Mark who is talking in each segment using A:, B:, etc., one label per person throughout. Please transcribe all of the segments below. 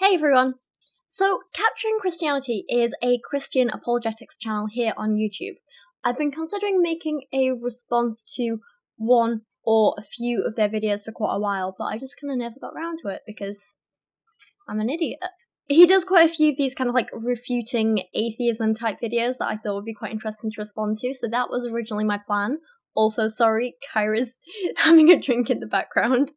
A: Hey everyone! So, Capturing Christianity is a Christian apologetics channel here on YouTube. I've been considering making a response to one or a few of their videos for quite a while, but I just kind of never got around to it because I'm an idiot. He does quite a few of these kind of like refuting atheism type videos that I thought would be quite interesting to respond to, so that was originally my plan. Also, sorry, Kyra's having a drink in the background.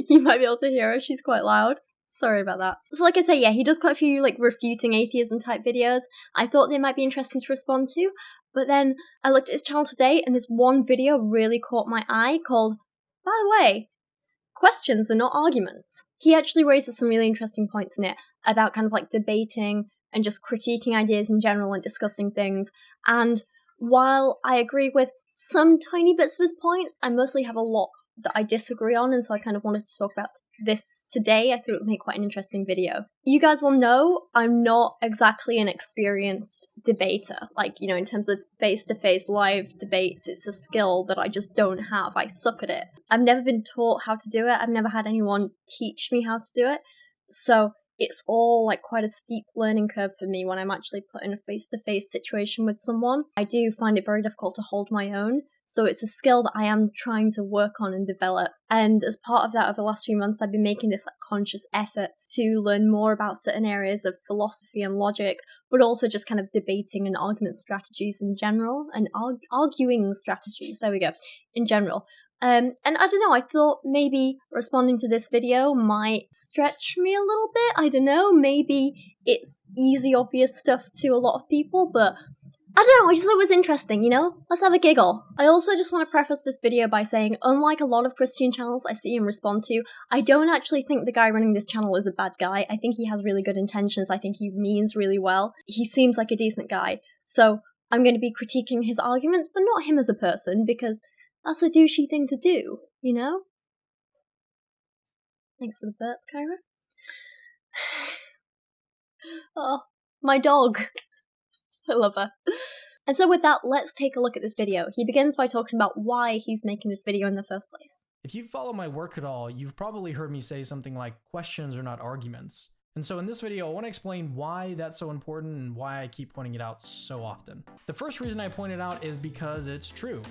A: You might be able to hear her, she's quite loud. Sorry about that. So like I say, yeah, he does quite a few like refuting atheism type videos. I thought they might be interesting to respond to, but then I looked at his channel today and this one video really caught my eye called, by the way, questions are not arguments. He actually raises some really interesting points in it about kind of like debating and just critiquing ideas in general and discussing things. And while I agree with some tiny bits of his points, I mostly have a lot that I disagree on, and so I kind of wanted to talk about this today. I thought it would make quite an interesting video. You guys will know I'm not exactly an experienced debater. Like, you know, in terms of face-to-face live debates, it's a skill that I just don't have. I suck at it. I've never been taught how to do it. I've never had anyone teach me how to do it. So it's all like quite a steep learning curve for me when I'm actually put in a face-to-face situation with someone. I do find it very difficult to hold my own. So it's a skill that I am trying to work on and develop. And as part of that, over the last few months, I've been making this like conscious effort to learn more about certain areas of philosophy and logic, but also just kind of debating and argument strategies in general, and arguing strategies, there we go, in general. And I don't know, I thought maybe responding to this video might stretch me a little bit. I don't know, maybe it's easy, obvious stuff to a lot of people, but I don't know, I just thought it was interesting, you know? Let's have a giggle. I also just want to preface this video by saying, unlike a lot of Christian channels I see and respond to, I don't actually think the guy running this channel is a bad guy. I think he has really good intentions. I think he means really well. He seems like a decent guy. So I'm going to be critiquing his arguments, but not him as a person, because that's a douchey thing to do, you know? Thanks for the burp, Kyra. Oh, my dog. I love her. And so with that, let's take a look at this video. He begins by talking about why he's making this video in the first place.
B: If you follow my work at all, you've probably heard me say something like, questions are not arguments. And so in this video, I want to explain why that's so important and why I keep pointing it out so often. The first reason I point it out is because it's true.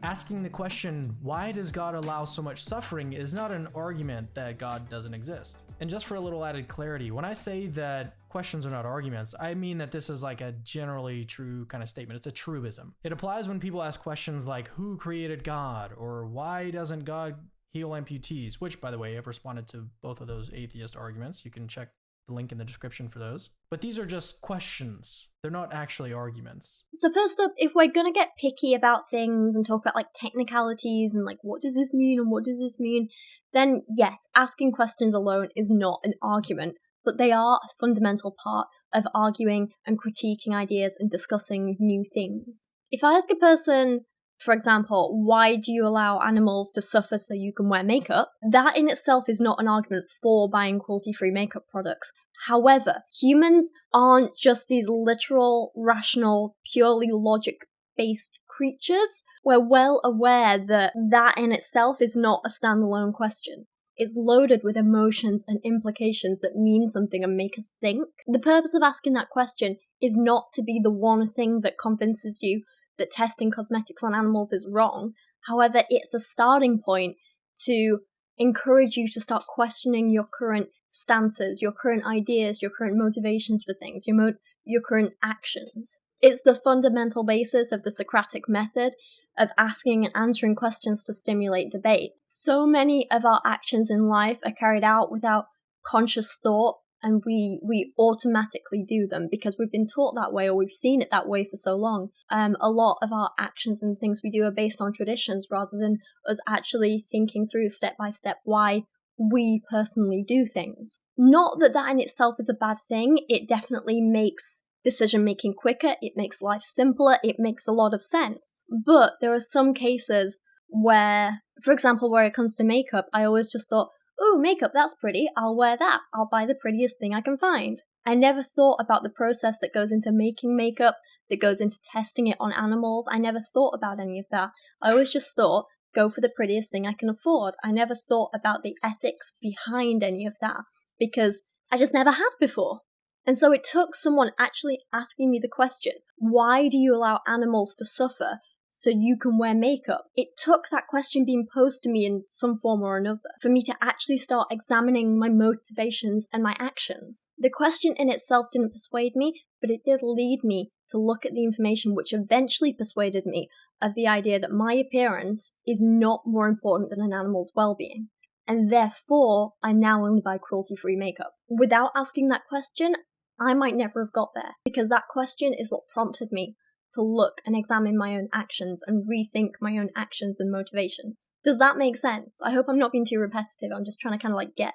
B: Asking the question, why does God allow so much suffering, is not an argument that God doesn't exist. And just for a little added clarity, when I say that questions are not arguments, I mean that this is like a generally true kind of statement. It's a truism. It applies when people ask questions like, who created God? Or why doesn't God heal amputees? Which, by the way, I've responded to both of those atheist arguments. You can check the link in the description for those. But these are just questions. They're not actually arguments.
A: So first up, if we're gonna get picky about things and talk about like technicalities and like what does this mean and what does this mean, then yes, asking questions alone is not an argument, but they are a fundamental part of arguing and critiquing ideas and discussing new things. If I ask a person, for example, why do you allow animals to suffer so you can wear makeup? That in itself is not an argument for buying cruelty-free makeup products. However, humans aren't just these literal, rational, purely logic-based creatures. We're well aware that that in itself is not a standalone question. It's loaded with emotions and implications that mean something and make us think. The purpose of asking that question is not to be the one thing that convinces you that testing cosmetics on animals is wrong. However, it's a starting point to encourage you to start questioning your current stances, your current ideas, your current motivations for things, your current actions. It's the fundamental basis of the Socratic Method of asking and answering questions to stimulate debate. So many of our actions in life are carried out without conscious thought, and we automatically do them because we've been taught that way or we've seen it that way for so long. A lot of our actions and things we do are based on traditions rather than us actually thinking through step by step why we personally do things. Not that that in itself is a bad thing. It definitely makes decision making quicker, it makes life simpler, it makes a lot of sense. But there are some cases where, for example, where it comes to makeup, I always just thought, oh, makeup, that's pretty, I'll wear that. I'll buy the prettiest thing I can find. I never thought about the process that goes into making makeup, that goes into testing it on animals. I never thought about any of that. I always just thought, go for the prettiest thing I can afford. I never thought about the ethics behind any of that, because I just never had before. And so it took someone actually asking me the question, why do you allow animals to suffer so you can wear makeup? It took that question being posed to me in some form or another for me to actually start examining my motivations and my actions. The question in itself didn't persuade me, but it did lead me to look at the information which eventually persuaded me of the idea that my appearance is not more important than an animal's well-being. And therefore, I now only buy cruelty-free makeup. Without asking that question, I might never have got there, because that question is what prompted me to look and examine my own actions and rethink my own actions and motivations. Does that make sense? I hope I'm not being too repetitive. I'm just trying to kind of get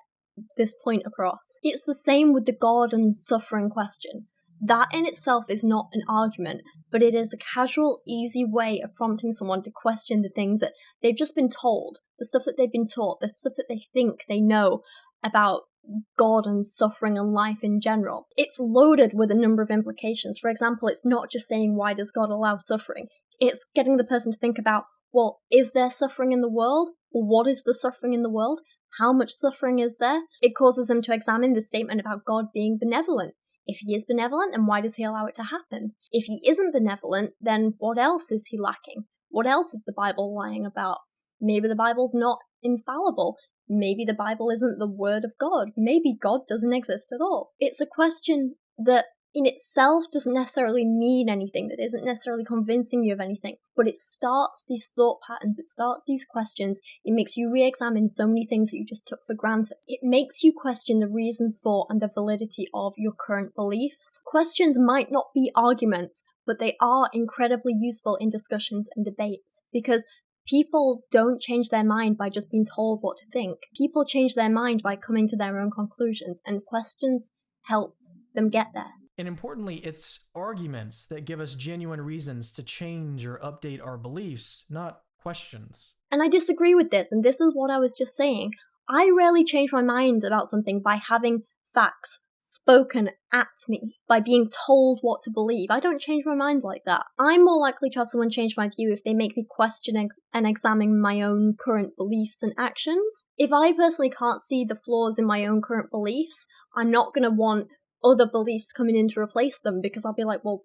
A: this point across. It's the same with the God and suffering question. That in itself is not an argument, but it is a casual, easy way of prompting someone to question the things that they've just been told, the stuff that they've been taught, the stuff that they think they know about God and suffering and life in general. It's loaded with a number of implications. For example, it's not just saying, why does God allow suffering? It's getting the person to think about, well, is there suffering in the world? Or what is the suffering in the world? How much suffering is there? It causes them to examine the statement about God being benevolent. If he is benevolent, then why does he allow it to happen? If he isn't benevolent, then what else is he lacking? What else is the Bible lying about? Maybe the Bible's not infallible. Maybe the Bible isn't the word of God. Maybe God doesn't exist at all. It's a question that in itself doesn't necessarily mean anything, that isn't necessarily convincing you of anything, but it starts these thought patterns, it starts these questions, it makes you re-examine so many things that you just took for granted. It makes you question the reasons for and the validity of your current beliefs. Questions might not be arguments, but they are incredibly useful in discussions and debates, because people don't change their mind by just being told what to think. People change their mind by coming to their own conclusions, and questions help them get there.
B: And importantly, it's arguments that give us genuine reasons to change or update our beliefs, not questions.
A: And I disagree with this, and this is what I was just saying. I rarely change my mind about something by having facts spoken at me, by being told what to believe. I don't change my mind like that. I'm more likely to have someone change my view if they make me question and examine my own current beliefs and actions. If I personally can't see the flaws in my own current beliefs, I'm not going to want other beliefs coming in to replace them, because I'll be like, well,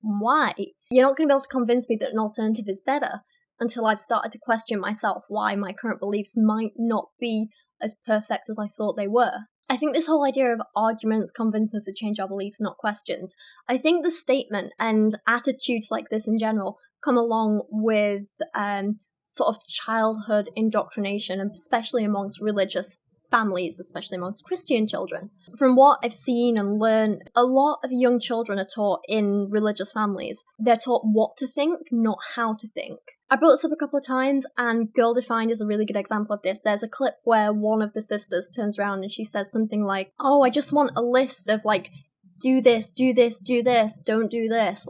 A: why? You're not going to be able to convince me that an alternative is better until I've started to question myself why my current beliefs might not be as perfect as I thought they were. I think this whole idea of arguments convince us to change our beliefs, not questions. I think the statement and attitudes like this in general come along with sort of childhood indoctrination, and especially amongst religious families, especially amongst Christian children. From what I've seen and learned, a lot of young children are taught in religious families. They're taught what to think, not how to think. I brought this up a couple of times, and Girl Defined is a really good example of this. There's a clip where one of the sisters turns around and she says something like, oh, I just want a list of do this, do this, do this, don't do this.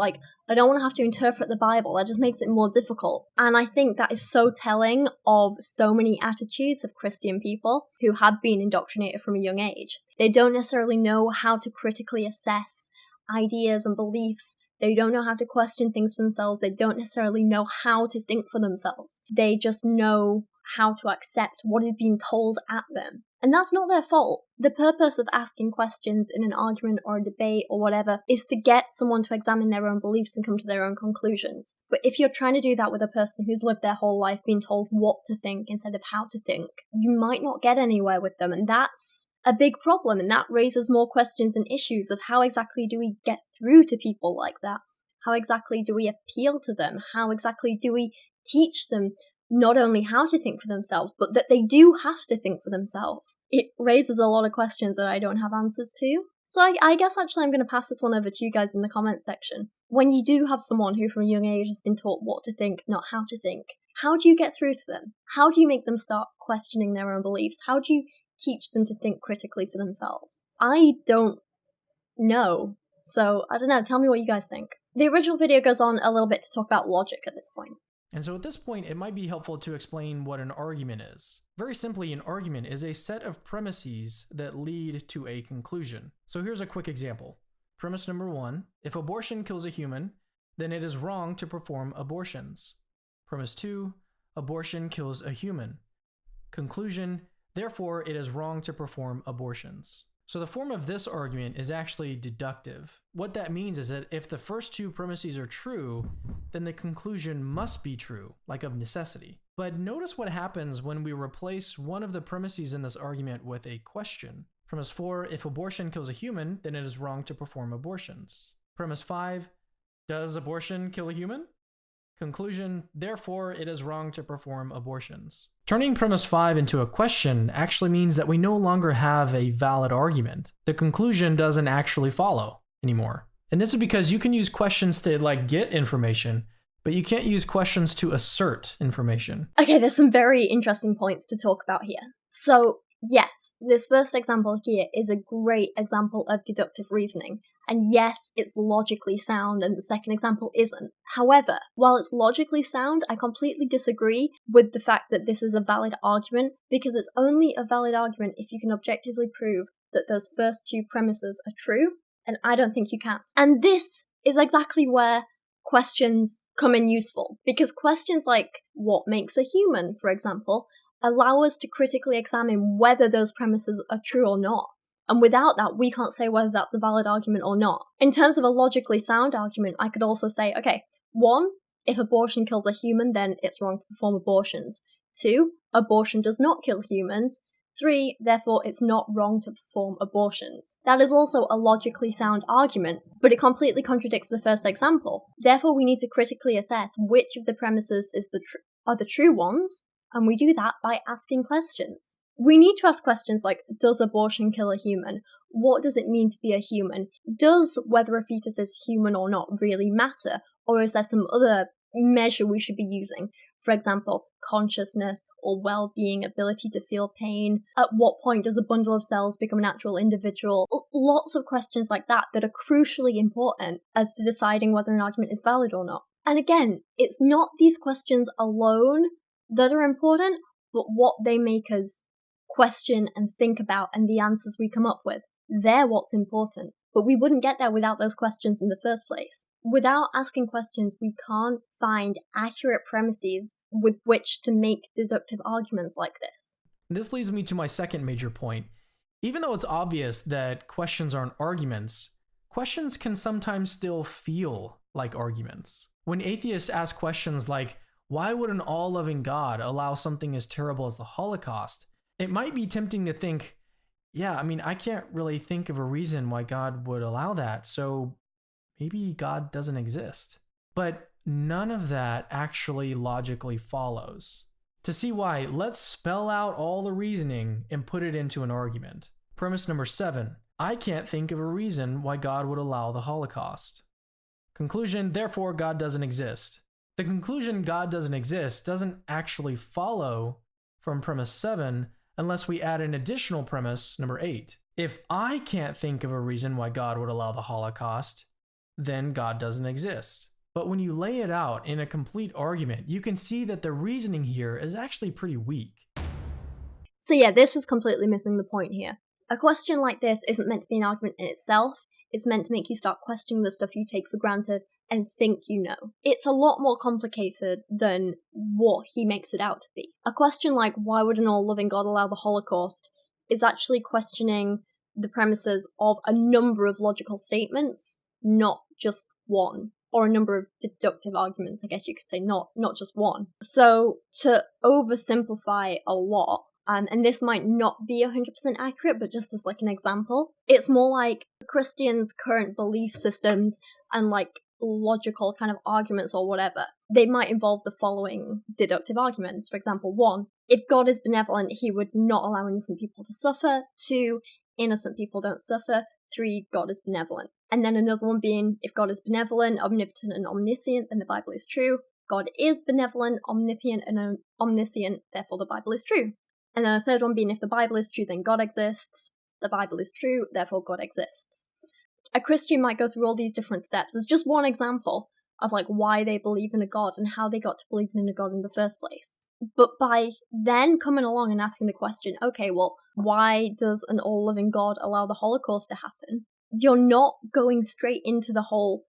A: I don't want to have to interpret the Bible. That just makes it more difficult. And I think that is so telling of so many attitudes of Christian people who have been indoctrinated from a young age. They don't necessarily know how to critically assess ideas and beliefs. They don't know how to question things for themselves. They don't necessarily know how to think for themselves. They just know how to accept what is being told at them. And that's not their fault. The purpose of asking questions in an argument or a debate or whatever is to get someone to examine their own beliefs and come to their own conclusions. But if you're trying to do that with a person who's lived their whole life being told what to think instead of how to think, you might not get anywhere with them. And that's a big problem. And that raises more questions and issues of how exactly do we get through to people like that? How exactly do we appeal to them? How exactly do we teach them not only how to think for themselves, but that they do have to think for themselves? It raises a lot of questions that I don't have answers to. So I guess actually I'm going to pass this one over to you guys in the comments section. When you do have someone who from a young age has been taught what to think, not how to think, how do you get through to them? How do you make them start questioning their own beliefs? How do you teach them to think critically for themselves? I don't know. So I don't know, tell me what you guys think. The original video goes on a little bit to talk about logic at this point.
B: And so at this point, it might be helpful to explain what an argument is. Very simply, an argument is a set of premises that lead to a conclusion. So here's a quick example. Premise number 1, if abortion kills a human, then it is wrong to perform abortions. Premise 2, abortion kills a human. Conclusion, therefore it is wrong to perform abortions. So the form of this argument is actually deductive. What that means is that if the first two premises are true, then the conclusion must be true, like of necessity. But notice what happens when we replace one of the premises in this argument with a question. Premise 4, if abortion kills a human, then it is wrong to perform abortions. Premise 5, does abortion kill a human? Conclusion, therefore, it is wrong to perform abortions. Turning premise 5 into a question actually means that we no longer have a valid argument. The conclusion doesn't actually follow anymore. And this is because you can use questions to get information, but you can't use questions to assert information.
A: Okay, there's some very interesting points to talk about here. So, yes, this first example here is a great example of deductive reasoning. And yes, it's logically sound, and the second example isn't. However, while it's logically sound, I completely disagree with the fact that this is a valid argument, because it's only a valid argument if you can objectively prove that those first two premises are true, and I don't think you can. And this is exactly where questions come in useful, because questions like what makes a human, for example, allow us to critically examine whether those premises are true or not. And without that, we can't say whether that's a valid argument or not. In terms of a logically sound argument, I could also say, okay, 1, if abortion kills a human, then it's wrong to perform abortions. 2, abortion does not kill humans. 3, therefore it's not wrong to perform abortions. That is also a logically sound argument, but it completely contradicts the first example. Therefore, we need to critically assess which of the premises are the true ones, and we do that by asking questions. We need to ask questions like, does abortion kill a human? What does it mean to be a human? Does whether a fetus is human or not really matter? Or is there some other measure we should be using? For example, consciousness or well-being, ability to feel pain. At what point does a bundle of cells become an actual individual? Lots of questions like that are crucially important as to deciding whether an argument is valid or not. And again, it's not these questions alone that are important, but what they make us question and think about and the answers we come up with. They're what's important. But we wouldn't get there without those questions in the first place. Without asking questions, we can't find accurate premises with which to make deductive arguments like this.
B: This leads me to my second major point. Even though it's obvious that questions aren't arguments, questions can sometimes still feel like arguments. When atheists ask questions like, why would an all-loving God allow something as terrible as the Holocaust? It might be tempting to think, yeah, I can't really think of a reason why God would allow that, so maybe God doesn't exist. But none of that actually logically follows. To see why, let's spell out all the reasoning and put it into an argument. Premise number 7, I can't think of a reason why God would allow the Holocaust. Conclusion, therefore God doesn't exist. The conclusion God doesn't exist doesn't actually follow from premise 7 unless we add an additional premise, number 8. If I can't think of a reason why God would allow the Holocaust, then God doesn't exist. But when you lay it out in a complete argument, you can see that the reasoning here is actually pretty weak.
A: So yeah, this is completely missing the point here. A question like this isn't meant to be an argument in itself. It's meant to make you start questioning the stuff you take for granted and think you know. It's a lot more complicated than what he makes it out to be. A question like, why would an all-loving God allow the Holocaust, is actually questioning the premises of a number of logical statements, not just one, or a number of deductive arguments, I guess you could say, not just one. So, to oversimplify a lot, and this might not be 100% accurate, but just as an example, it's more like Christians' current belief systems and logical kind of arguments or whatever. They might involve the following deductive arguments. For example, 1, if God is benevolent, he would not allow innocent people to suffer. 2, innocent people don't suffer. 3, God is benevolent. And then another one being, if God is benevolent, omnipotent, and omniscient, then the Bible is true. God is benevolent, omnipotent, and omniscient, therefore the Bible is true. And then a third one being, if the Bible is true, then God exists. The Bible is true, therefore God exists. A Christian might go through all these different steps as just one example of why they believe in a God and how they got to believe in a God in the first place. But by then coming along and asking the question, okay, well, why does an all-loving God allow the Holocaust to happen? You're not going straight into the whole,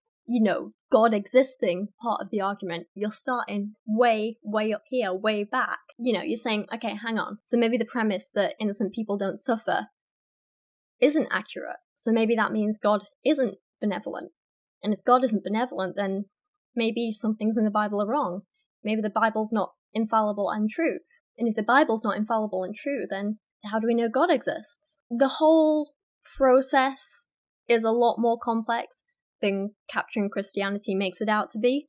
A: God existing part of the argument. You're starting way, way up here, way back. You're saying, okay, hang on. So maybe the premise that innocent people don't suffer isn't accurate. So maybe that means God isn't benevolent. And if God isn't benevolent, then maybe some things in the Bible are wrong. Maybe the Bible's not infallible and true. And if the Bible's not infallible and true, then how do we know God exists? The whole process is a lot more complex than Capturing Christianity makes it out to be.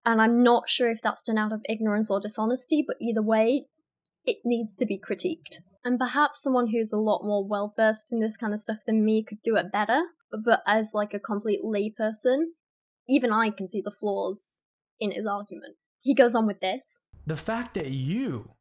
A: And I'm not sure if that's done out of ignorance or dishonesty, but either way, it needs to be critiqued. And perhaps someone who's a lot more well-versed in this kind of stuff than me could do it better, but as like a complete layperson, even I can see the flaws in his argument. He goes on with this.
B: The fact that you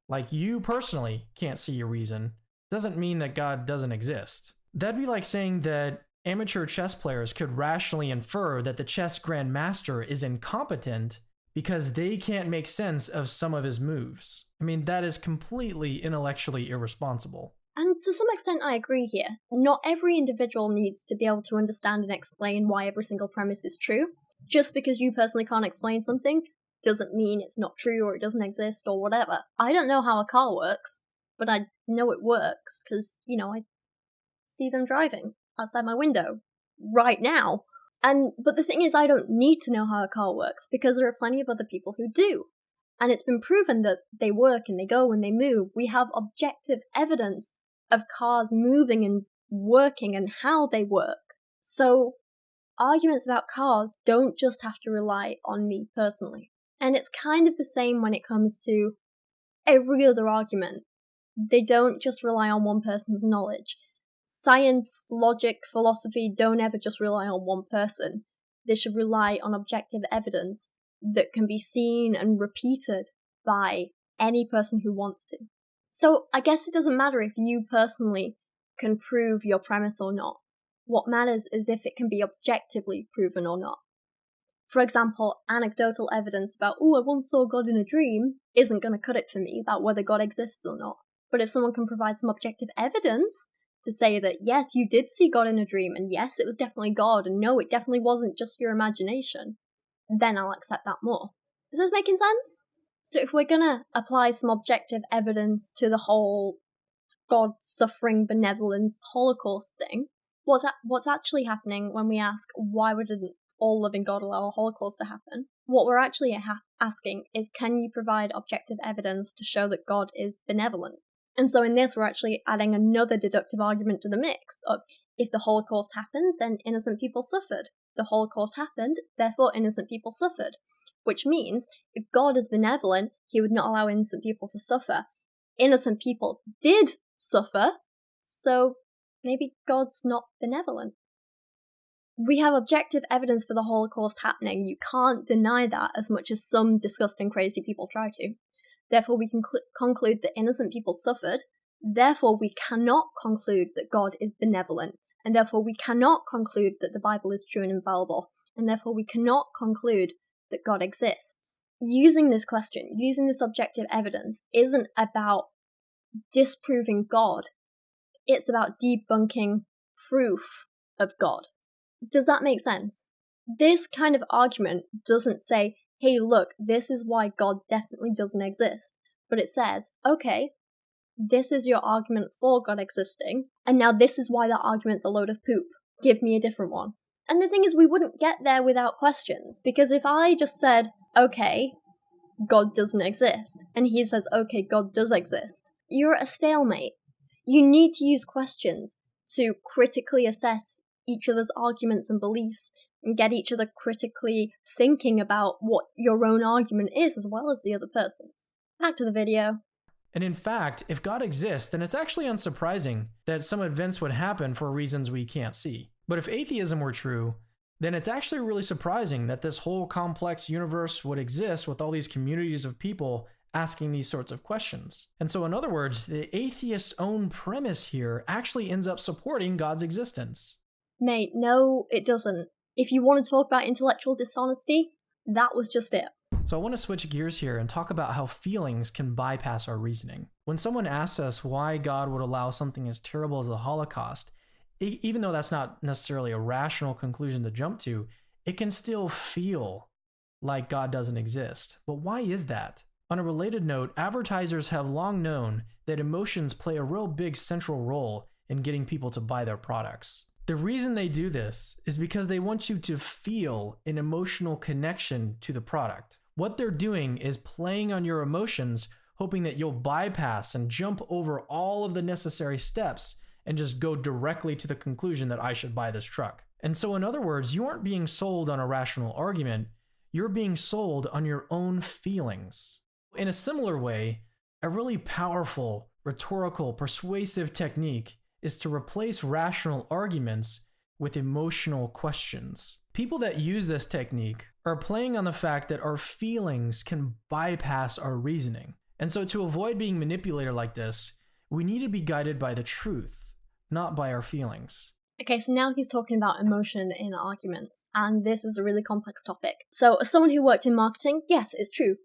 B: personally, can't see a reason doesn't mean that God doesn't exist. That'd be like saying that amateur chess players could rationally infer that the chess grandmaster is incompetent because they can't make sense of some of his moves. I mean, that is completely intellectually irresponsible.
A: And to some extent, I agree here. Not every individual needs to be able to understand and explain why every single premise is true. Just because you personally can't explain something doesn't mean it's not true or it doesn't exist or whatever. I don't know how a car works, but I know it works because, I see them driving outside my window right now. But the thing is, I don't need to know how a car works because there are plenty of other people who do. And it's been proven that they work and they go and they move. We have objective evidence of cars moving and working and how they work. So arguments about cars don't just have to rely on me personally. And it's kind of the same when it comes to every other argument. They don't just rely on one person's knowledge. Science, logic, philosophy don't ever just rely on one person. They should rely on objective evidence that can be seen and repeated by any person who wants to. So I guess it doesn't matter if you personally can prove your premise or not. What matters is if it can be objectively proven or not. For example, anecdotal evidence about, I once saw God in a dream, isn't going to cut it for me about whether God exists or not. But if someone can provide some objective evidence to say that, yes, you did see God in a dream, and yes, it was definitely God, and no, it definitely wasn't just your imagination, then I'll accept that more. Is this making sense? So if we're going to apply some objective evidence to the whole God suffering benevolence Holocaust thing, what's actually happening when we ask, why wouldn't all-loving God allow a Holocaust to happen? What we're actually asking is, can you provide objective evidence to show that God is benevolent? And so in this, we're actually adding another deductive argument to the mix of, if the Holocaust happened, then innocent people suffered. The Holocaust happened, therefore innocent people suffered. Which means, if God is benevolent, he would not allow innocent people to suffer. Innocent people did suffer, so maybe God's not benevolent. We have objective evidence for the Holocaust happening. You can't deny that as much as some disgusting, crazy people try to. Therefore, we can conclude that innocent people suffered. Therefore, we cannot conclude that God is benevolent. And therefore, we cannot conclude that the Bible is true and infallible. And therefore, we cannot conclude that God exists. Using this question, using this objective evidence, isn't about disproving God. It's about debunking proof of God. Does that make sense? This kind of argument doesn't say, hey, look, this is why God definitely doesn't exist. But it says, okay, this is your argument for God existing, and now this is why that argument's a load of poop. Give me a different one. And the thing is, we wouldn't get there without questions, because if I just said, okay, God doesn't exist, and he says, okay, God does exist, you're at a stalemate. You need to use questions to critically assess each other's arguments and beliefs, and get each other critically thinking about what your own argument is, as well as the other person's. Back to the video.
B: And in fact, if God exists, then it's actually unsurprising that some events would happen for reasons we can't see. But if atheism were true, then it's actually really surprising that this whole complex universe would exist with all these communities of people asking these sorts of questions. And so in other words, the atheist's own premise here actually ends up supporting God's existence.
A: Mate, no, it doesn't. If you want to talk about intellectual dishonesty, that was just it.
B: So I want to switch gears here and talk about how feelings can bypass our reasoning. When someone asks us why God would allow something as terrible as the Holocaust, even though that's not necessarily a rational conclusion to jump to, it can still feel like God doesn't exist. But why is that? On a related note, advertisers have long known that emotions play a real big central role in getting people to buy their products. The reason they do this is because they want you to feel an emotional connection to the product. What they're doing is playing on your emotions, hoping that you'll bypass and jump over all of the necessary steps and just go directly to the conclusion that I should buy this truck. And so in other words, you aren't being sold on a rational argument, you're being sold on your own feelings. In a similar way, a really powerful, rhetorical, persuasive technique is to replace rational arguments with emotional questions. People that use this technique are playing on the fact that our feelings can bypass our reasoning. And so to avoid being manipulated like this, we need to be guided by the truth, not by our feelings.
A: Okay, so now he's talking about emotion in arguments, and this is a really complex topic. So as someone who worked in marketing, yes, it's true.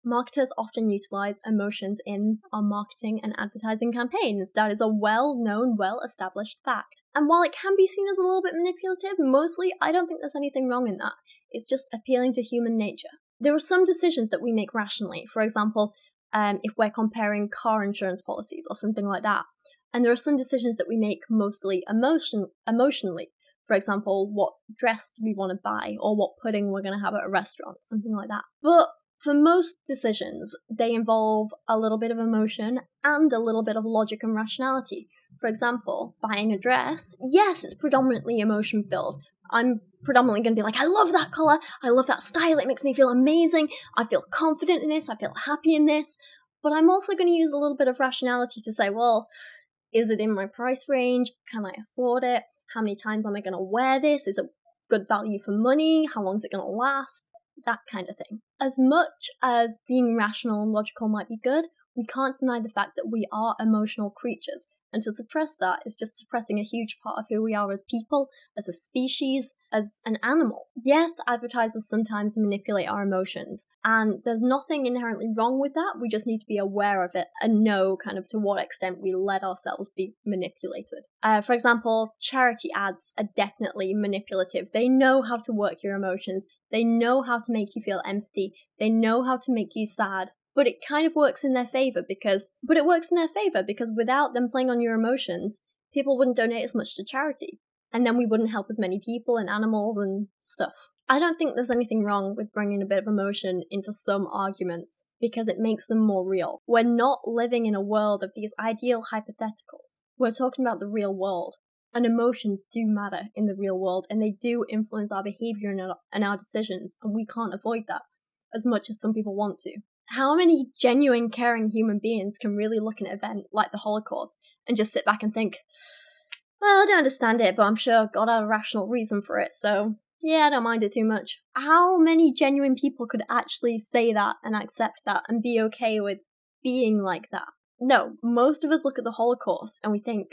A: Marketers often utilize emotions in our marketing and advertising campaigns. That is a well-known, well-established fact. And while it can be seen as a little bit manipulative, mostly I don't think there's anything wrong in that. It's just appealing to human nature. There are some decisions that we make rationally. For example, if we're comparing car insurance policies or something like that. And there are some decisions that we make mostly emotionally. For example, what dress we want to buy or what pudding we're going to have at a restaurant, something like that. But for most decisions, they involve a little bit of emotion and a little bit of logic and rationality. For example, buying a dress, yes, it's predominantly emotion-filled. I'm predominantly going to be like, I love that colour, I love that style, it makes me feel amazing, I feel confident in this, I feel happy in this. But I'm also going to use a little bit of rationality to say, well, is it in my price range? Can I afford it? How many times am I going to wear this? Is it good value for money? How long is it going to last? That kind of thing. As much as being rational and logical might be good, we can't deny the fact that we are emotional creatures. And to suppress that is just suppressing a huge part of who we are as people, as a species, as an animal. Yes, advertisers sometimes manipulate our emotions, and there's nothing inherently wrong with that. We just need to be aware of it and know kind of to what extent we let ourselves be manipulated. For example, charity ads are definitely manipulative. They know how to work your emotions. They know how to make you feel empathy. They know how to make you sad. But it kind of works in their favour because without them playing on your emotions, people wouldn't donate as much to charity. And then we wouldn't help as many people and animals and stuff. I don't think there's anything wrong with bringing a bit of emotion into some arguments because it makes them more real. We're not living in a world of these ideal hypotheticals. We're talking about the real world. And emotions do matter in the real world, and they do influence our behaviour and our decisions, and we can't avoid that as much as some people want to. How many genuine, caring human beings can really look at an event like the Holocaust and just sit back and think, well, I don't understand it, but I'm sure God had a rational reason for it, so yeah, I don't mind it too much. How many genuine people could actually say that and accept that and be okay with being like that? No, most of us look at the Holocaust and we think,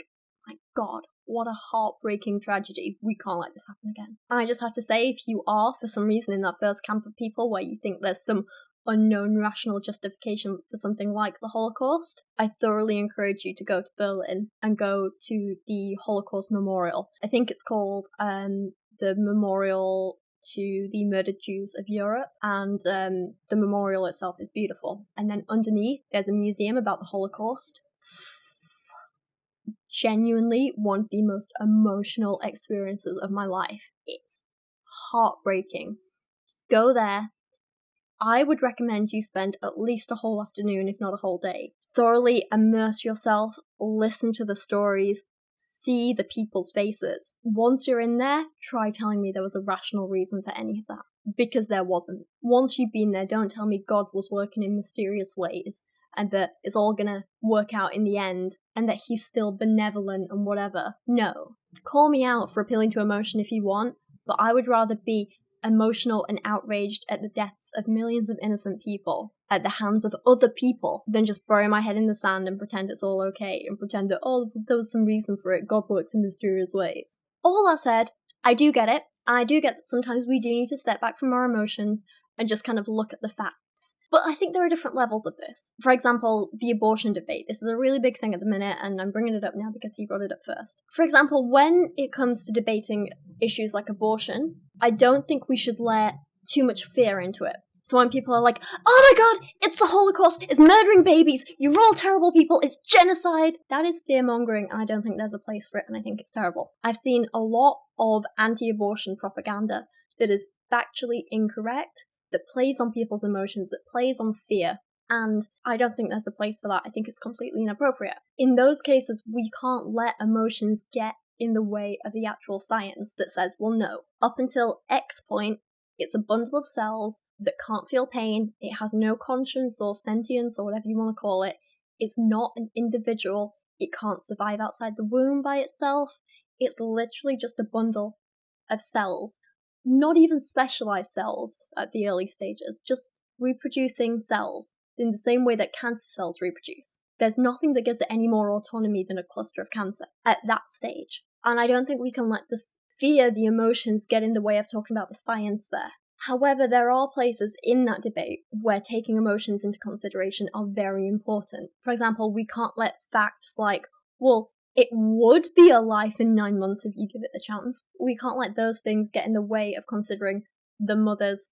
A: my God, what a heartbreaking tragedy. We can't let this happen again. And I just have to say, if you are, for some reason, in that first camp of people where you think there's some unknown rational justification for something like the Holocaust, I thoroughly encourage you to go to Berlin and go to the Holocaust Memorial. I think it's called the Memorial to the Murdered Jews of Europe, and the memorial itself is beautiful. And then underneath, there's a museum about the Holocaust. Genuinely one of the most emotional experiences of my life. It's heartbreaking. Just go there. I would recommend you spend at least a whole afternoon, if not a whole day. Thoroughly immerse yourself, listen to the stories, see the people's faces. Once you're in there, try telling me there was a rational reason for any of that. Because there wasn't. Once you've been there, don't tell me God was working in mysterious ways and that it's all gonna work out in the end and that he's still benevolent and whatever. No. Call me out for appealing to emotion if you want, but I would rather be emotional and outraged at the deaths of millions of innocent people at the hands of other people than just bury my head in the sand and pretend it's all okay and pretend that, oh, there was some reason for it, God works in mysterious ways. All that said, I do get it, and I do get that sometimes we do need to step back from our emotions and just kind of look at the facts. But I think there are different levels of this. For example, the abortion debate. This is a really big thing at the minute, and I'm bringing it up now because he brought it up first. For example, when it comes to debating issues like abortion, I don't think we should let too much fear into it. So when people are like, oh my god, it's the Holocaust, it's murdering babies, you're all terrible people, it's genocide, that is fear-mongering, and I don't think there's a place for it, and I think it's terrible. I've seen a lot of anti-abortion propaganda that is factually incorrect, that plays on people's emotions, that plays on fear, and I don't think there's a place for that. I think it's completely inappropriate. In those cases, we can't let emotions get in the way of the actual science that says, well, no, up until X point, it's a bundle of cells that can't feel pain, it has no conscience or sentience or whatever you want to call it, it's not an individual, it can't survive outside the womb by itself, it's literally just a bundle of cells, not even specialized cells at the early stages, just reproducing cells in the same way that cancer cells reproduce. There's nothing that gives it any more autonomy than a cluster of cancer at that stage. And I don't think we can let this fear, the emotions, get in the way of talking about the science there. However, there are places in that debate where taking emotions into consideration are very important. For example, we can't let facts like, well, it would be a life in 9 months if you give it the chance. We can't let those things get in the way of considering the mother's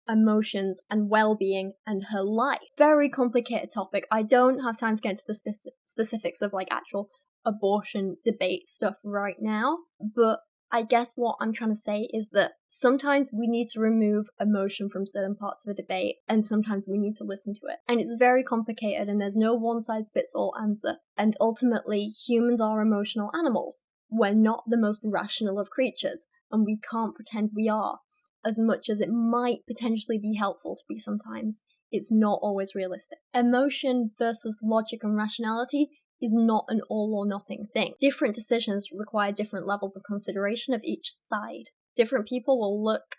A: emotions and well-being and her life. Very complicated topic. I don't have time to get into the specifics of like actual abortion debate stuff right now, but I guess what I'm trying to say is that sometimes we need to remove emotion from certain parts of a debate, and sometimes we need to listen to it. And it's very complicated, and there's no one-size-fits-all answer. And ultimately, humans are emotional animals. We're not the most rational of creatures, and we can't pretend we are. As much as it might potentially be helpful to be sometimes, it's not always realistic. Emotion versus logic and rationality is not an all-or-nothing thing. Different decisions require different levels of consideration of each side. Different people will look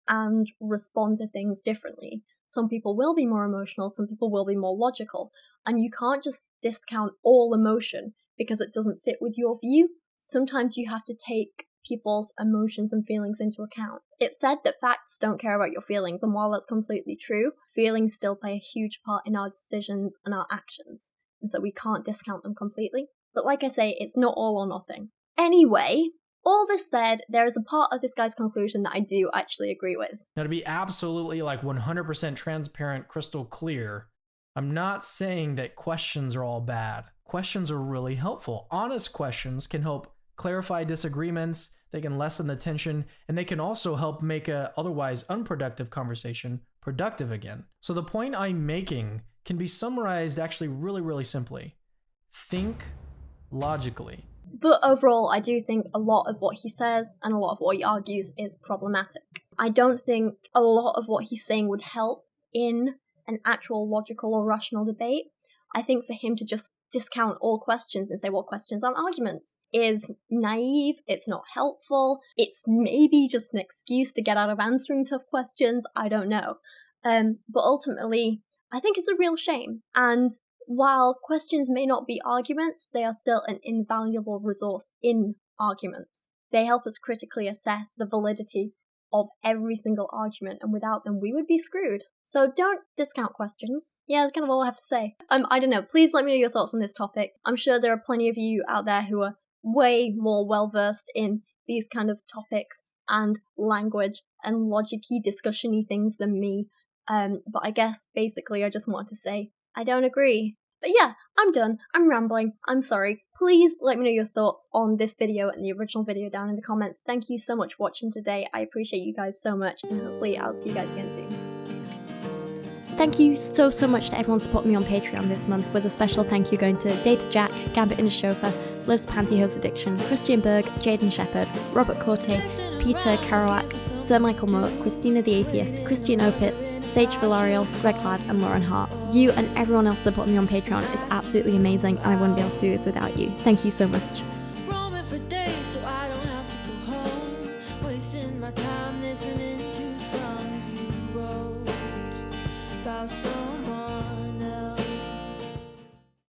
A: and respond to things differently. Some people will be more emotional, some people will be more logical, and you can't just discount all emotion because it doesn't fit with your view. Sometimes you have to take people's emotions and feelings into account. It's said that facts don't care about your feelings, and while that's completely true, feelings still play a huge part in our decisions and our actions. And so we can't discount them completely. But like I say, it's not all or nothing. Anyway, all this said, there is a part of this guy's conclusion that I do actually agree with.
B: Now, to be absolutely like 100% transparent, crystal clear, I'm not saying that questions are all bad. Questions are really helpful. Honest questions can help clarify disagreements, they can lessen the tension, and they can also help make a otherwise unproductive conversation productive again. So the point I'm making can be summarized actually really simply. Think logically.
A: But overall, I do think a lot of what he says and a lot of what he argues is problematic. I don't think a lot of what he's saying would help in an actual logical or rational debate. I think for him to just discount all questions and say, well, questions aren't arguments, is naive, it's not helpful, it's maybe just an excuse to get out of answering tough questions, I don't know. But ultimately, I think it's a real shame. And while questions may not be arguments, they are still an invaluable resource in arguments. They help us critically assess the validity of every single argument, and without them we would be screwed. So don't discount questions. Yeah, that's kind of all I have to say. I don't know, please let me know your thoughts on this topic. I'm sure there are plenty of you out there who are way more well-versed in these kind of topics and language and logic-y, discussion-y things than me. But I guess, basically, I just wanted to say, I don't agree. But yeah, I'm done. I'm rambling. I'm sorry. Please let me know your thoughts on this video and the original video down in the comments. Thank you so much for watching today. I appreciate you guys so much, and hopefully I'll see you guys again soon. Thank you so much to everyone supporting me on Patreon this month, with a special thank you going to Data Jack, Gambit and Chauffeur, Liv's Pantyhose Addiction, Christian Berg, Jadeon Sheppard, Robert Korte, Peter Kyrouac, Sir Michael Moore, Christina the Atheist, Christian Oates, Sage Villarreal, Greg Ladd and Lauren Hart. You and everyone else supporting me on Patreon is absolutely amazing, and I wouldn't be able to do this without you. Thank you so much.
C: Roaming for days so I don't have to go home, wasting my time listening to